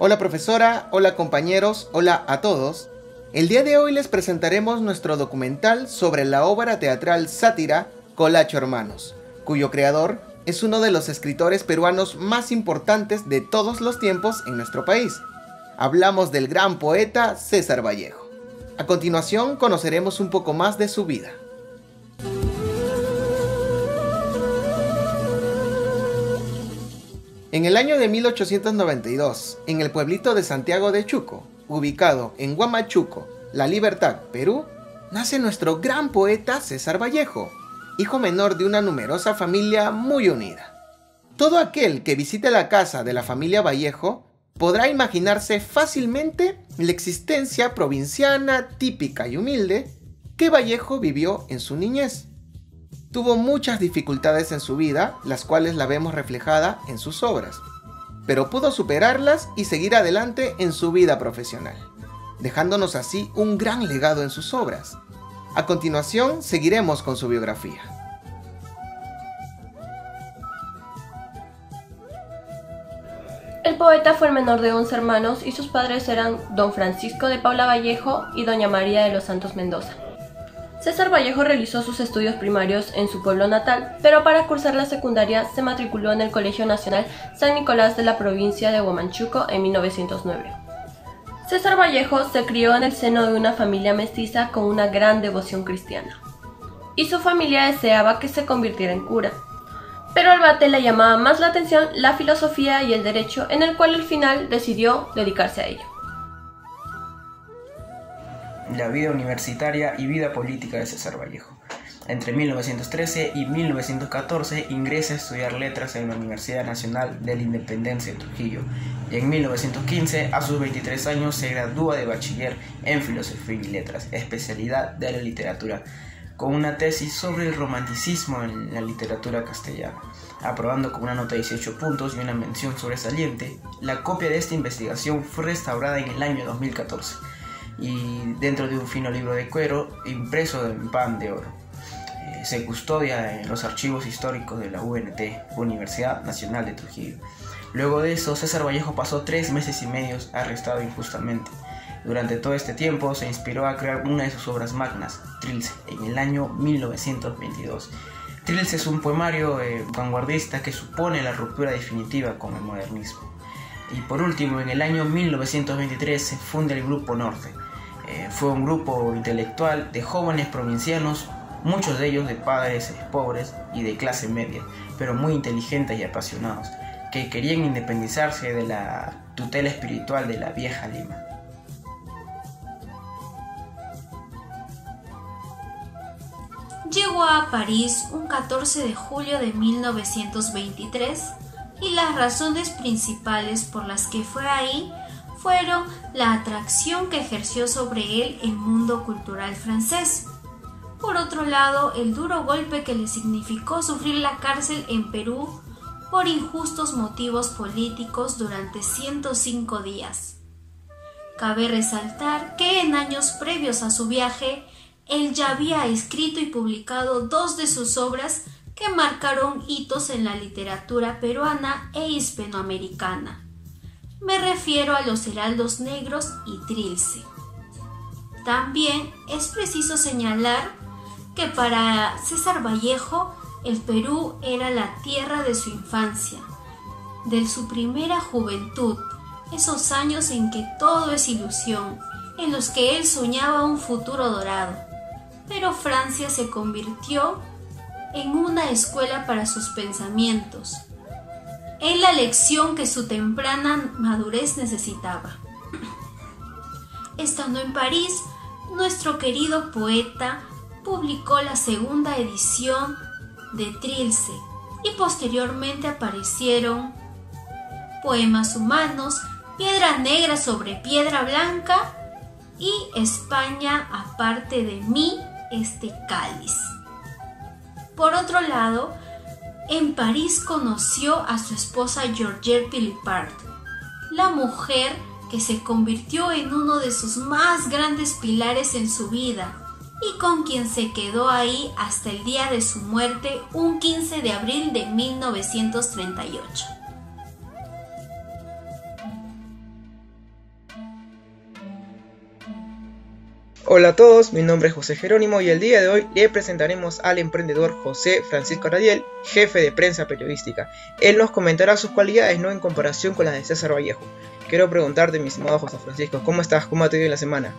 Hola profesora, hola compañeros, hola a todos. El día de hoy les presentaremos nuestro documental sobre la obra teatral sátira Colacho Hermanos, cuyo creador es uno de los escritores peruanos más importantes de todos los tiempos en nuestro país. Hablamos del gran poeta César Vallejo. A continuación conoceremos un poco más de su vida. En el año de 1892, en el pueblito de Santiago de Chuco, ubicado en Huamachuco, La Libertad, Perú, nace nuestro gran poeta César Vallejo, hijo menor de una numerosa familia muy unida. Todo aquel que visite la casa de la familia Vallejo podrá imaginarse fácilmente la existencia provinciana, típica y humilde que Vallejo vivió en su niñez. Tuvo muchas dificultades en su vida, las cuales la vemos reflejada en sus obras, pero pudo superarlas y seguir adelante en su vida profesional, dejándonos así un gran legado en sus obras. A continuación, seguiremos con su biografía. El poeta fue el menor de 11 hermanos y sus padres eran don Francisco de Paula Vallejo y doña María de los Santos Mendoza. César Vallejo realizó sus estudios primarios en su pueblo natal, pero para cursar la secundaria se matriculó en el Colegio Nacional San Nicolás de la provincia de Huamachuco en 1909. César Vallejo se crió en el seno de una familia mestiza con una gran devoción cristiana, y su familia deseaba que se convirtiera en cura. Pero al bate le llamaba más la atención la filosofía y el derecho, en el cual al final decidió dedicarse a ello. La vida universitaria y vida política de César Vallejo. Entre 1913 y 1914 ingresa a estudiar letras en la Universidad Nacional de la Independencia de Trujillo y en 1915, a sus 23 años, se gradúa de bachiller en Filosofía y Letras, especialidad de la literatura, con una tesis sobre el romanticismo en la literatura castellana, aprobando con una nota de 18 puntos y una mención sobresaliente. La copia de esta investigación fue restaurada en el año 2014 y dentro de un fino libro de cuero impreso en pan de oro. Se custodia en los archivos históricos de la UNT, Universidad Nacional de Trujillo. Luego de eso, César Vallejo pasó 3 meses y medio arrestado injustamente. Durante todo este tiempo se inspiró a crear una de sus obras magnas, Trilce, en el año 1922. Trilce es un poemario vanguardista que supone la ruptura definitiva con el modernismo. Y por último, en el año 1923 se funda el Grupo Norte. Fue un grupo intelectual de jóvenes provincianos, muchos de ellos de padres pobres y de clase media, pero muy inteligentes y apasionados, que querían independizarse de la tutela espiritual de la vieja Lima. Llegó a París un 14 de julio de 1923 y las razones principales por las que fue ahí fueron la atracción que ejerció sobre él el mundo cultural francés. Por otro lado, el duro golpe que le significó sufrir la cárcel en Perú por injustos motivos políticos durante 105 días. Cabe resaltar que en años previos a su viaje, él ya había escrito y publicado 2 de sus obras que marcaron hitos en la literatura peruana e hispanoamericana. Me refiero a Los Heraldos Negros y Trilce. También es preciso señalar que para César Vallejo el Perú era la tierra de su infancia, de su primera juventud, esos años en que todo es ilusión, en los que él soñaba un futuro dorado. Pero Francia se convirtió en una escuela para sus pensamientos, en la lección que su temprana madurez necesitaba. Estando en París, nuestro querido poeta publicó la 2ª edición de Trilce y posteriormente aparecieron Poemas Humanos, Piedra Negra sobre Piedra Blanca y España aparte de mí, este cáliz. Por otro lado, en París conoció a su esposa Georgette Philippard, la mujer que se convirtió en uno de sus más grandes pilares en su vida y con quien se quedó ahí hasta el día de su muerte, un 15 de abril de 1938. Hola a todos, mi nombre es José Jerónimo y el día de hoy le presentaremos al emprendedor José Francisco Radiel, jefe de prensa periodística. Él nos comentará sus cualidades, ¿no?, en comparación con las de César Vallejo. Quiero preguntarte, mi estimado José Francisco, ¿cómo estás? ¿Cómo te ha ido en la semana?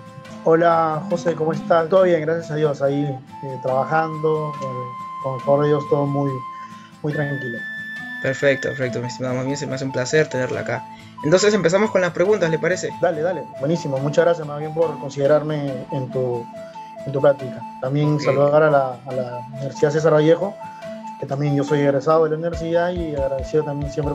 Hola José, ¿cómo estás? Todo bien, gracias a Dios, ahí trabajando, con el favor de Dios todo muy tranquilo. Perfecto, mi estimado, más bien se me hace un placer tenerla acá. Entonces empezamos con las preguntas, ¿le parece? Dale, buenísimo, muchas gracias más bien por considerarme en tu plática. También saludar a la Universidad César Vallejo, que también yo soy egresado de la universidad y agradecido también siempre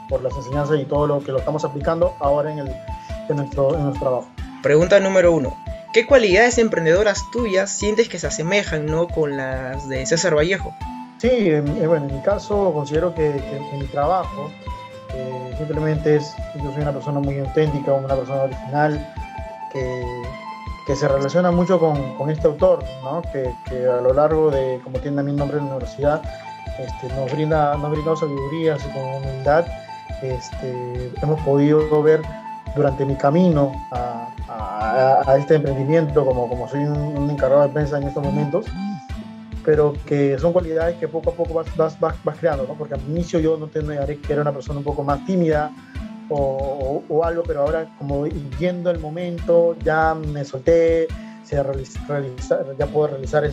por las enseñanzas y todo lo que lo estamos aplicando ahora en nuestro trabajo. Pregunta número 1. ¿Qué cualidades emprendedoras tuyas sientes que se asemejan, ¿no?, con las de César Vallejo? Sí, bueno, en mi caso considero que mi trabajo simplemente yo soy una persona muy auténtica, una persona original, que se relaciona mucho con este autor, ¿no? que a lo largo de, como tiene también nombre en la universidad, nos brinda sabiduría, así con humildad. Hemos podido ver durante mi camino a este emprendimiento, como soy un encargado de prensa en estos momentos, pero que son cualidades que poco a poco vas creando, ¿no? Porque al inicio yo no te negaré que era una persona un poco más tímida o algo, pero ahora, como yendo el momento, ya me solté, ya puedo realizar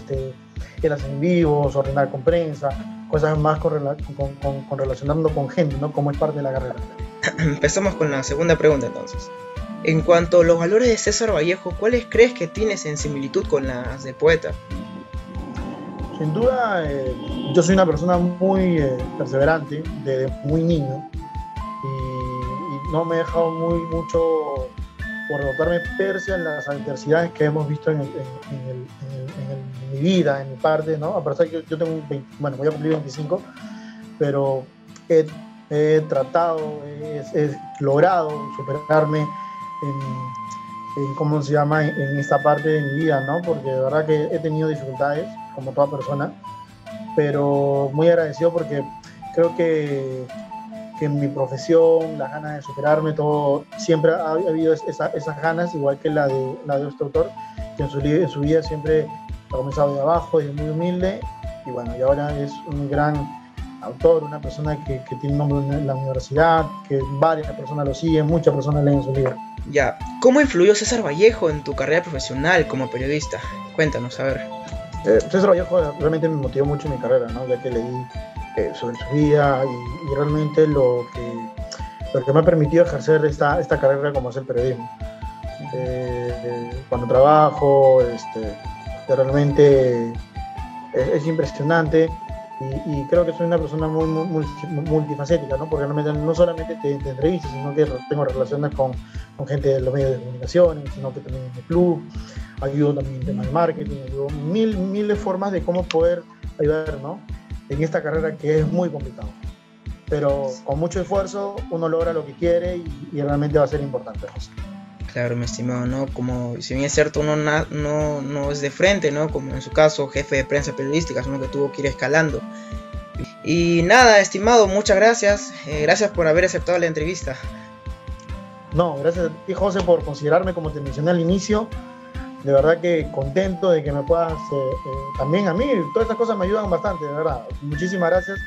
las en vivos, ordenar con prensa, cosas más relacionando con gente, ¿no? Como es parte de la carrera. Empezamos con la segunda pregunta entonces. En cuanto a los valores de César Vallejo, ¿cuáles crees que tienes en similitud con las de Poeta? Sin duda, yo soy una persona muy perseverante desde muy niño y no me he dejado mucho por botarme persia en las adversidades que hemos visto en mi vida, en mi parte, ¿no? A pesar que yo tengo voy a cumplir 25, pero he tratado, he logrado superarme en esta parte de mi vida, ¿no? Porque de verdad que he tenido dificultades, como toda persona, pero muy agradecido porque creo que en mi profesión, las ganas de superarme, todo, siempre ha habido esas ganas, igual que la de este autor, que en su vida siempre ha comenzado de abajo, es muy humilde, y bueno, y ahora es un gran autor, una persona que tiene nombre en la universidad, que varias personas lo siguen, muchas personas leen su libro. Ya, ¿cómo influyó César Vallejo en tu carrera profesional como periodista? Cuéntanos, a ver. César Vallejo realmente me motivó mucho en mi carrera, ¿no? Ya que leí sobre su vida y realmente lo que me ha permitido ejercer esta carrera como es el periodismo. Cuando trabajo, realmente es impresionante y creo que soy una persona muy multifacética, ¿no? Porque realmente no solamente te entrevistas, sino que tengo relaciones con gente de los medios de comunicación, sino que también en el club, ayudo también en temas de marketing, ayudo mil de formas de cómo poder ayudar, ¿no?, en esta carrera que es muy complicado. Pero con mucho esfuerzo uno logra lo que quiere y realmente va a ser importante, José. Claro, mi estimado, ¿no? Como si bien es cierto, uno no es de frente, ¿no? Como en su caso, jefe de prensa periodística, sino que tuvo que ir escalando. Y nada, estimado, muchas gracias. Gracias por haber aceptado la entrevista. No, gracias a ti, José, por considerarme, como te mencioné al inicio. De verdad que contento de que me puedas, también a mí, todas estas cosas me ayudan bastante, de verdad. Muchísimas gracias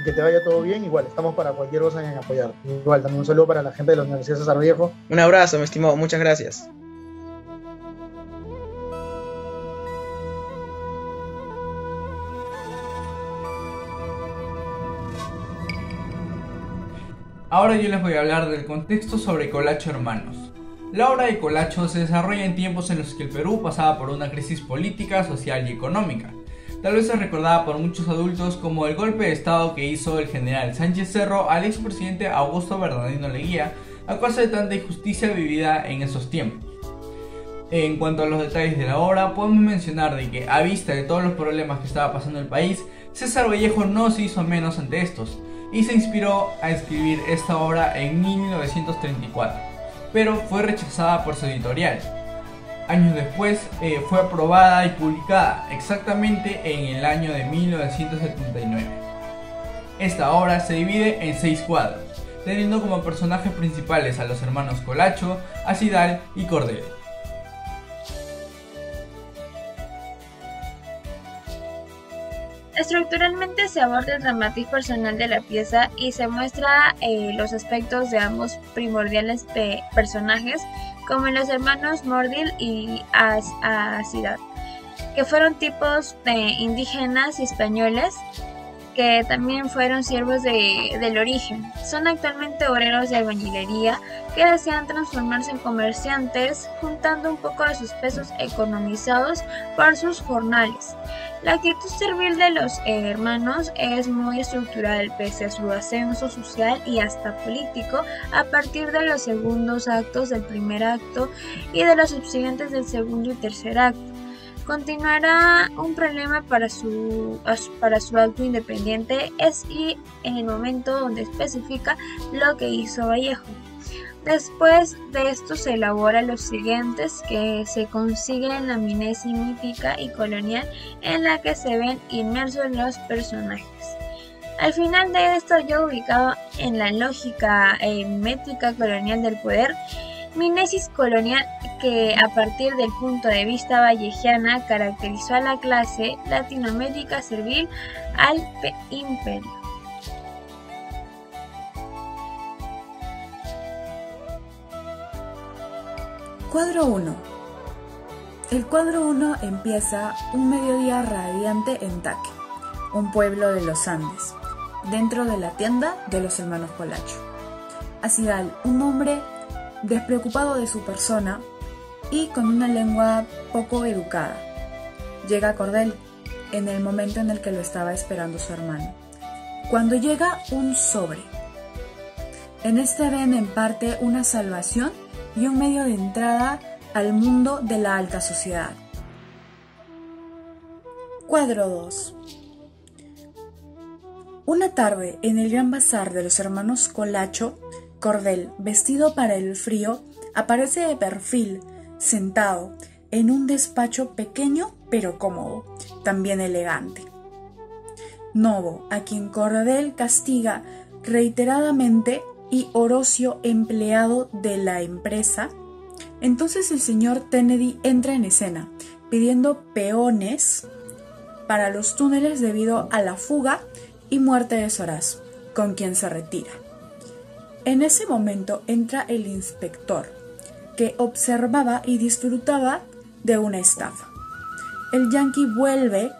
y que te vaya todo bien. Igual, estamos para cualquier cosa en apoyar. Igual, también un saludo para la gente de la Universidad César Vallejo. Un abrazo, mi estimado, muchas gracias. Ahora yo les voy a hablar del contexto sobre Colacho Hermanos. La obra de Colacho se desarrolla en tiempos en los que el Perú pasaba por una crisis política, social y económica. Tal vez es recordada por muchos adultos como el golpe de estado que hizo el general Sánchez Cerro al expresidente Augusto Bernardino Leguía a causa de tanta injusticia vivida en esos tiempos. En cuanto a los detalles de la obra, podemos mencionar de que, a vista de todos los problemas que estaba pasando el país, César Vallejo no se hizo menos ante estos y se inspiró a escribir esta obra en 1934, pero fue rechazada por su editorial. Años después fue aprobada y publicada, exactamente en el año de 1979. Esta obra se divide en 6 cuadros, teniendo como personajes principales a los hermanos Colacho, Acidal y Cordero. Estructuralmente se aborda el dramatismo personal de la pieza y se muestra los aspectos de ambos primordiales personajes, como los hermanos Mordil y Acidal, que fueron tipos indígenas y españoles que también fueron siervos del origen. Son actualmente obreros de albañilería que desean transformarse en comerciantes, juntando un poco de sus pesos economizados por sus jornales. La actitud servil de los hermanos es muy estructural, pese a su ascenso social y hasta político a partir de los segundos actos del primer acto y de los subsiguientes del segundo y tercer acto. Continuará un problema para su acto independiente y en el momento donde especifica lo que hizo Vallejo. Después de esto se elabora los siguientes que se consiguen en la minesia mítica y colonial en la que se ven inmersos los personajes. Al final de esto, ya ubicado en la lógica métrica colonial del poder, mimesis colonial que a partir del punto de vista vallejiana caracterizó a la clase Latinoamérica servil al imperio. Cuadro 1. El cuadro 1 empieza un mediodía radiante en Taque, un pueblo de los Andes, dentro de la tienda de los hermanos Colacho. Acidal, un hombre despreocupado de su persona y con una lengua poco educada. Llega a Cordel en el momento en el que lo estaba esperando su hermano. Cuando llega un sobre. En este ven en parte una salvación y un medio de entrada al mundo de la alta sociedad. Cuadro 2. Una tarde en el gran bazar de los hermanos Colacho, Cordel, vestido para el frío, aparece de perfil, sentado en un despacho pequeño pero cómodo, también elegante. Novo, a quien Cordel castiga reiteradamente, y Orocio, empleado de la empresa. Entonces el señor Kennedy entra en escena, pidiendo peones para los túneles debido a la fuga y muerte de Soraz, con quien se retira. En ese momento entra el inspector, que observaba y disfrutaba de una estafa. El yanqui vuelve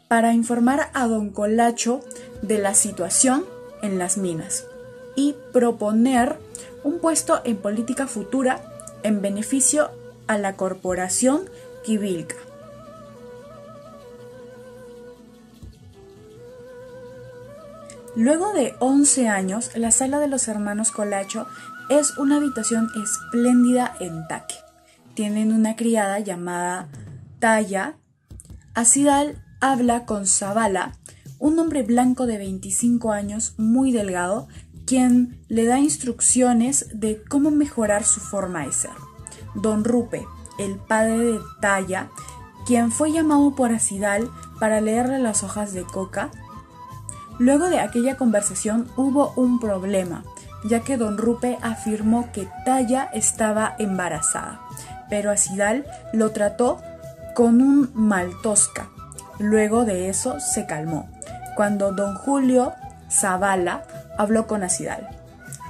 para informar a don Colacho de la situación en las minas y proponer un puesto en política futura en beneficio a la corporación Quivilca. Luego de 11 años, la sala de los hermanos Colacho es una habitación espléndida en Taque. Tienen una criada llamada Talla. Acidal habla con Zavala, un hombre blanco de 25 años, muy delgado, quien le da instrucciones de cómo mejorar su forma de ser. Don Rupe, el padre de Talla, quien fue llamado por Acidal para leerle las hojas de coca. Luego de aquella conversación hubo un problema, ya que don Rupe afirmó que Talla estaba embarazada, pero Acidal lo trató con un maltosca. Luego de eso se calmó, cuando don Julio Zavala habló con Acidal.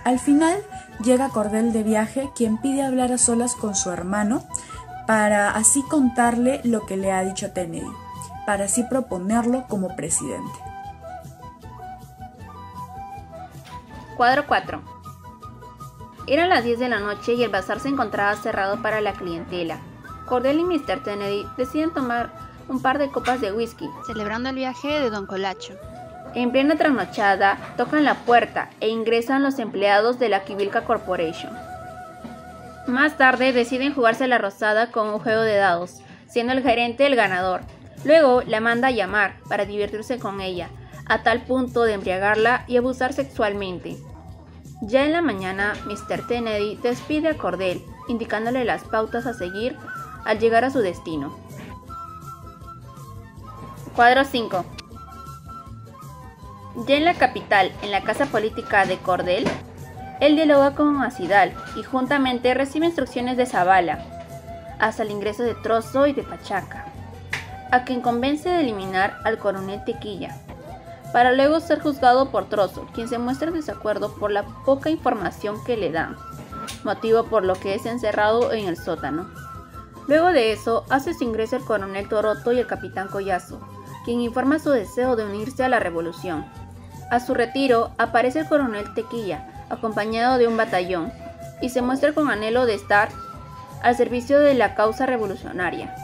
Al final llega Cordel de viaje, quien pide hablar a solas con su hermano para así contarle lo que le ha dicho Kennedy, para así proponerlo como presidente. Cuadro 4. Eran las 10 de la noche y el bazar se encontraba cerrado para la clientela. Cordel y Mr. Kennedy deciden tomar un par de copas de whisky, celebrando el viaje de don Colacho. En plena trasnochada, tocan la puerta e ingresan los empleados de la Quivilca Corporation. Más tarde deciden jugarse la rosada con un juego de dados, siendo el gerente el ganador. Luego la manda a llamar para divertirse con ella, a tal punto de embriagarla y abusar sexualmente. Ya en la mañana, Mr. Kennedy despide a Cordel, indicándole las pautas a seguir al llegar a su destino. Cuadro 5. Ya en la capital, en la casa política de Cordel, él dialoga con Acidal y juntamente recibe instrucciones de Zavala, hasta el ingreso de Trozo y de Pachaca. a quien convence de eliminar al coronel Tequilla, para luego ser juzgado por Trozo, quien se muestra en desacuerdo por la poca información que le dan, motivo por lo que es encerrado en el sótano. Luego de eso, hace su ingreso el coronel Toroto y el capitán Collazo, quien informa su deseo de unirse a la revolución. A su retiro, aparece el coronel Tequilla, acompañado de un batallón, y se muestra con anhelo de estar al servicio de la causa revolucionaria.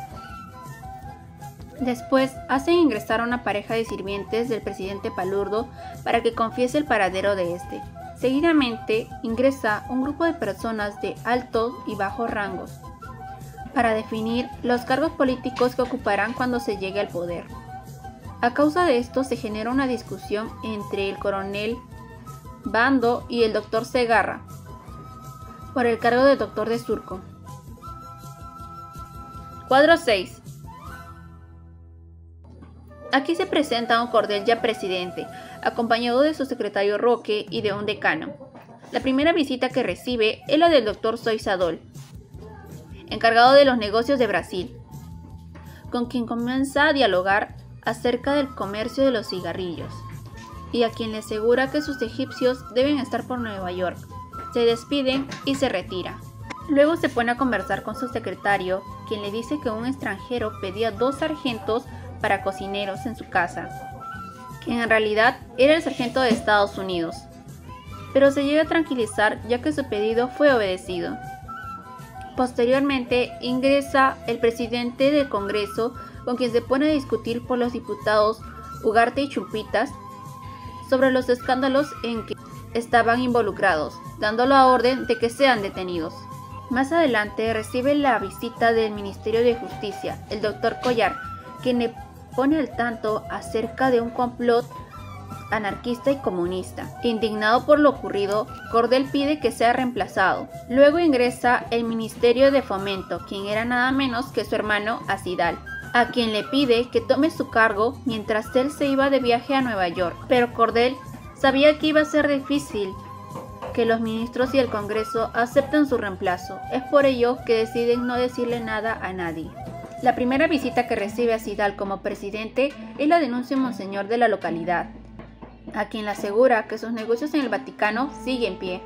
Después, hacen ingresar a una pareja de sirvientes del presidente Palurdo para que confiese el paradero de este. Seguidamente, ingresa un grupo de personas de altos y bajos rangos para definir los cargos políticos que ocuparán cuando se llegue al poder. A causa de esto se genera una discusión entre el coronel Bando y el doctor Segarra por el cargo de doctor de Surco. Cuadro 6. Aquí se presenta un Cordel ya presidente, acompañado de su secretario Roque y de un decano. La primera visita que recibe es la del doctor Soysadol, encargado de los negocios de Brasil, con quien comienza a dialogar acerca del comercio de los cigarrillos, y a quien le asegura que sus egipcios deben estar por Nueva York. Se despiden y se retira. Luego se pone a conversar con su secretario, quien le dice que un extranjero pedía 2 sargentos para cocineros en su casa, que en realidad era el sargento de Estados Unidos, pero se llega a tranquilizar ya que su pedido fue obedecido. Posteriormente ingresa el presidente del Congreso, con quien se pone a discutir por los diputados Ugarte y Chumpitas sobre los escándalos en que estaban involucrados, dando la orden de que sean detenidos. Más adelante recibe la visita del Ministerio de Justicia, el doctor Collar, quien le pone al tanto acerca de un complot anarquista y comunista. Indignado por lo ocurrido, Cordel pide que sea reemplazado. Luego ingresa el Ministerio de Fomento, quien era nada menos que su hermano Acidal, a quien le pide que tome su cargo mientras él se iba de viaje a Nueva York. Pero Cordel sabía que iba a ser difícil que los ministros y el Congreso acepten su reemplazo. Es por ello que deciden no decirle nada a nadie. La primera visita que recibe Acidal como presidente es la denuncia de Monseñor de la localidad, a quien le asegura que sus negocios en el Vaticano siguen en pie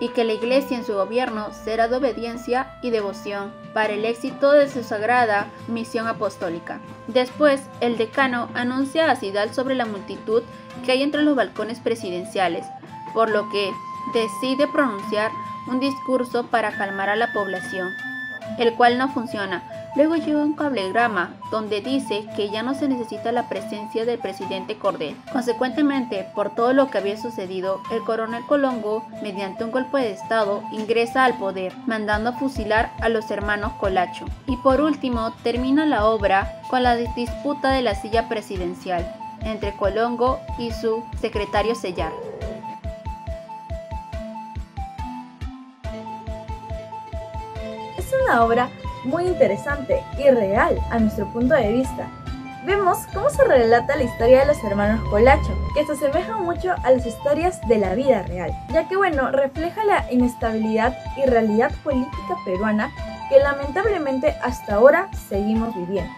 y que la Iglesia en su gobierno será de obediencia y devoción para el éxito de su sagrada misión apostólica. Después, el decano anuncia a Acidal sobre la multitud que hay entre los balcones presidenciales, por lo que decide pronunciar un discurso para calmar a la población, el cual no funciona. Luego llega un cablegrama donde dice que ya no se necesita la presencia del presidente Cordel. Consecuentemente, por todo lo que había sucedido, el coronel Colongo, mediante un golpe de estado, ingresa al poder, mandando a fusilar a los hermanos Colacho. Y por último, termina la obra con la disputa de la silla presidencial entre Colongo y su secretario Sellar. Es una obra muy interesante y real a nuestro punto de vista. Vemos cómo se relata la historia de los hermanos Colacho, que se asemeja mucho a las historias de la vida real, ya que refleja la inestabilidad y realidad política peruana que lamentablemente hasta ahora seguimos viviendo.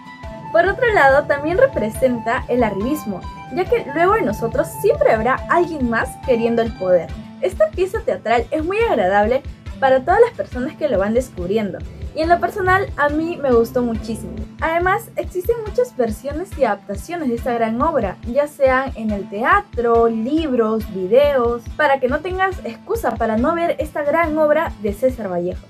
Por otro lado, también representa el arribismo, ya que luego de nosotros siempre habrá alguien más queriendo el poder. Esta pieza teatral es muy agradable para todas las personas que lo van descubriendo, y en lo personal a mí me gustó muchísimo. Además, existen muchas versiones y adaptaciones de esta gran obra, ya sean en el teatro, libros, videos, para que no tengas excusa para no ver esta gran obra de César Vallejo.